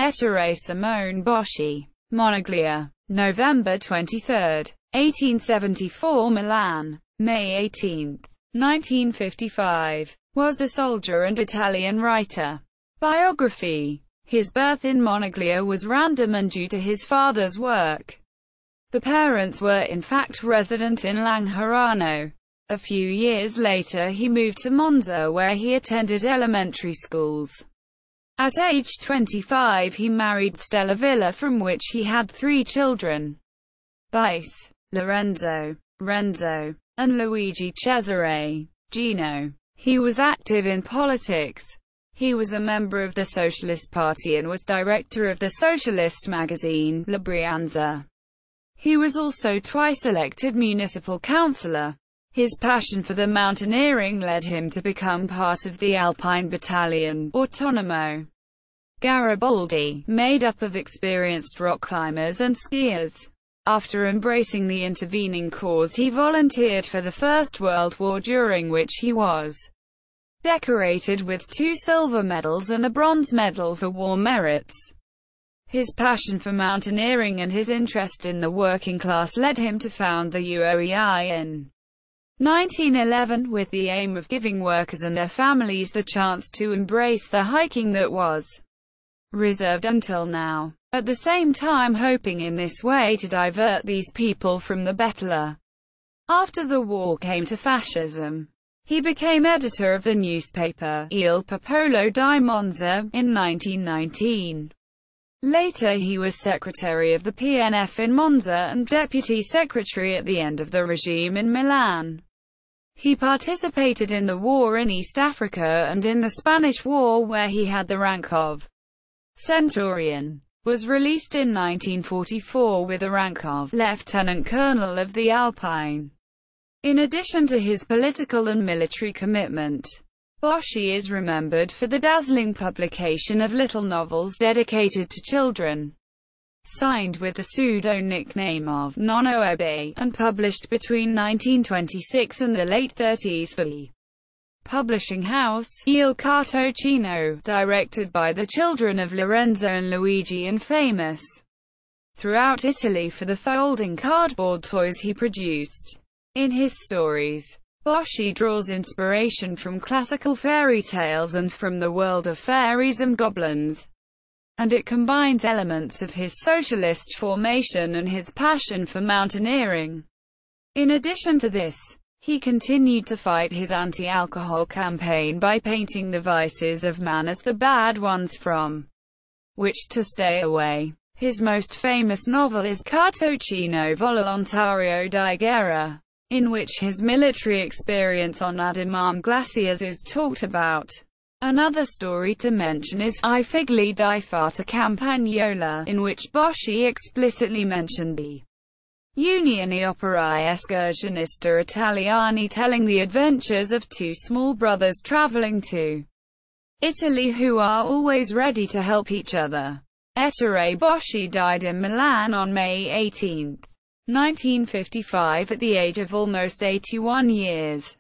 Ettore Simone Boschi. Moneglia. November 23, 1874. Milan. May 18, 1955. Was a soldier and Italian writer. Biography. His birth in Moneglia was random and due to his father's work. The parents were in fact resident in Langherano. A few years later he moved to Monza where he attended elementary schools. At age 25 he married Stella Villa, from which he had 3 children: Bice, Lorenzo, Renzo, and Luigi Cesare, Gino. He was active in politics. He was a member of the Socialist Party and was director of the socialist magazine, La Brianza. He was also twice elected municipal councillor. His passion for the mountaineering led him to become part of the Alpine Battalion, Autonomo Garibaldi, made up of experienced rock climbers and skiers. After embracing the intervening cause, he volunteered for the First World War, during which he was decorated with 2 silver medals and a bronze medal for war merits. His passion for mountaineering and his interest in the working class led him to found the UOEI in 1911, with the aim of giving workers and their families the chance to embrace the hiking that was reserved until now, at the same time hoping in this way to divert these people from the Bettler. After the war came to fascism, he became editor of the newspaper Il Popolo di Monza in 1919. Later he was secretary of the PNF in Monza and deputy secretary at the end of the regime in Milan. He participated in the war in East Africa and in the Spanish War, where he had the rank of Centurion. Was released in 1944 with the rank of Lieutenant Colonel of the Alpine. In addition to his political and military commitment, Boschi is remembered for the dazzling publication of little novels dedicated to children, signed with the pseudo-nickname of Nonno Ebbe, and published between 1926 and the late 30s for the publishing house, Il Cartocino, directed by the children of Lorenzo and Luigi, and famous throughout Italy for the folding cardboard toys he produced. In his stories, Boschi draws inspiration from classical fairy tales and from the world of fairies and goblins, and it combines elements of his socialist formation and his passion for mountaineering. In addition to this, he continued to fight his anti-alcohol campaign by painting the vices of man as the bad ones from which to stay away. His most famous novel is Cartocino Volontario di Guerra, in which his military experience on Adimam glaciers is talked about. Another story to mention is I Figli di Fata Campagnola, in which Boschi explicitly mentioned the Unioni Operai Escursionista Italiani, telling the adventures of 2 small brothers traveling to Italy who are always ready to help each other. Ettore Boschi died in Milan on May 18, 1955 at the age of almost 81 years.